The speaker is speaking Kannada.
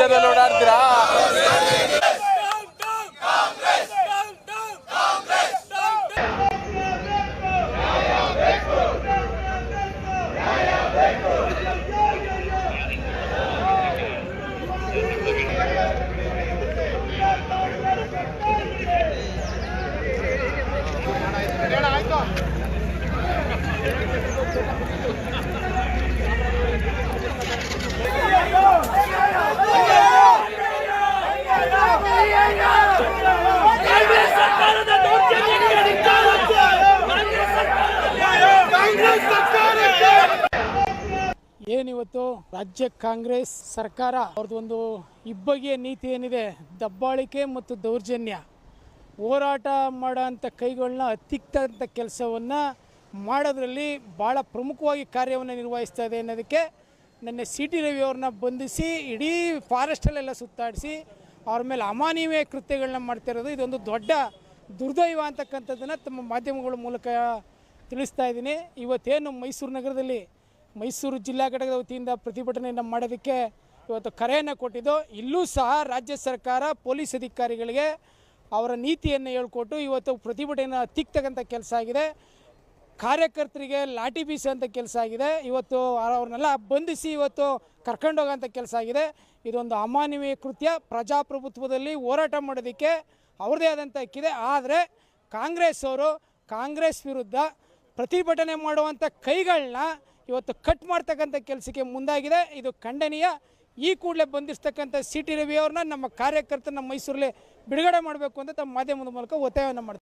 ಮೀಡಿಯಾದಲ್ಲಿ ಓಡಾಡ್ತೀರಾ? ಏನಿವತ್ತು ರಾಜ್ಯ ಕಾಂಗ್ರೆಸ್ ಸರ್ಕಾರ ಅವ್ರದ್ದೊಂದು ಇಬ್ಬಗೆಯ ನೀತಿ ಏನಿದೆ, ದಬ್ಬಾಳಿಕೆ ಮತ್ತು ದೌರ್ಜನ್ಯ ಹೋರಾಟ ಮಾಡೋಂಥ ಕೈಗಳನ್ನ ಹತ್ತಿಕ್ಕಂಥ ಕೆಲಸವನ್ನು ಮಾಡೋದ್ರಲ್ಲಿ ಭಾಳ ಪ್ರಮುಖವಾಗಿ ಕಾರ್ಯವನ್ನು ನಿರ್ವಹಿಸ್ತಾ ಇದೆ ಅನ್ನೋದಕ್ಕೆ ನನ್ನ ಸಿ ಟಿ ರವಿ ಅವ್ರನ್ನ ಬಂಧಿಸಿ ಇಡೀ ಫಾರೆಸ್ಟಲ್ಲೆಲ್ಲ ಸುತ್ತಾಡಿಸಿ ಅವ್ರ ಮೇಲೆ ಅಮಾನವೀಯ ಕೃತ್ಯಗಳನ್ನ ಮಾಡ್ತಿರೋದು ಇದೊಂದು ದೊಡ್ಡ ದುರ್ದೈವ ಅಂತಕ್ಕಂಥದ್ದನ್ನು ತಮ್ಮ ಮಾಧ್ಯಮಗಳ ಮೂಲಕ ತಿಳಿಸ್ತಾ ಇದ್ದೀನಿ. ಇವತ್ತೇನು ಮೈಸೂರು ನಗರದಲ್ಲಿ ಮೈಸೂರು ಜಿಲ್ಲಾ ಘಟಕದ ವತಿಯಿಂದ ಪ್ರತಿಭಟನೆಯನ್ನು ಮಾಡೋದಕ್ಕೆ ಇವತ್ತು ಕರೆಯನ್ನು ಕೊಟ್ಟಿದ್ದು, ಇಲ್ಲೂ ಸಹ ರಾಜ್ಯ ಸರ್ಕಾರ ಪೊಲೀಸ್ ಅಧಿಕಾರಿಗಳಿಗೆ ಅವರ ನೀತಿಯನ್ನು ಹೇಳ್ಕೊಟ್ಟು ಇವತ್ತು ಪ್ರತಿಭಟನೆಯನ್ನು ಹತ್ತಿಕ್ಕತಕ್ಕಂಥ ಕೆಲಸ ಆಗಿದೆ. ಕಾರ್ಯಕರ್ತರಿಗೆ ಲಾಠಿ ಬೀಸುವಂಥ ಕೆಲಸ ಆಗಿದೆ. ಇವತ್ತು ಅವ್ರನ್ನೆಲ್ಲ ಬಂಧಿಸಿ ಇವತ್ತು ಕರ್ಕೊಂಡೋಗೋಂಥ ಕೆಲಸ ಆಗಿದೆ. ಇದೊಂದು ಅಮಾನವೀಯ ಕೃತ್ಯ. ಪ್ರಜಾಪ್ರಭುತ್ವದಲ್ಲಿ ಹೋರಾಟ ಮಾಡೋದಕ್ಕೆ ಅವ್ರದ್ದೇ ಆದಂಥ ಹಕ್ಕಿದೆ. ಆದರೆ ಕಾಂಗ್ರೆಸ್ ಅವರು ಕಾಂಗ್ರೆಸ್ ವಿರುದ್ಧ ಪ್ರತಿಭಟನೆ ಮಾಡುವಂಥ ಕೈಗಳನ್ನ ಇವತ್ತು ಕಟ್ ಮಾಡ್ತಕ್ಕಂಥ ಕೆಲಸಕ್ಕೆ ಮುಂದಾಗಿದೆ. ಇದು ಖಂಡನೀಯ. ಈ ಕೂಡಲೇ ಬಂಧಿಸ್ತಕ್ಕಂಥ ಸಿ ಟಿ ರವಿ ಅವ್ರನ್ನ ನಮ್ಮ ಕಾರ್ಯಕರ್ತರನ್ನ ಮೈಸೂರಲ್ಲಿ ಬಿಡುಗಡೆ ಮಾಡಬೇಕು ಅಂತ ತಮ್ಮ ಮಾಧ್ಯಮದ ಮೂಲಕ ಒತ್ತಾಯವನ್ನು ಮಾಡ್ತಾರೆ.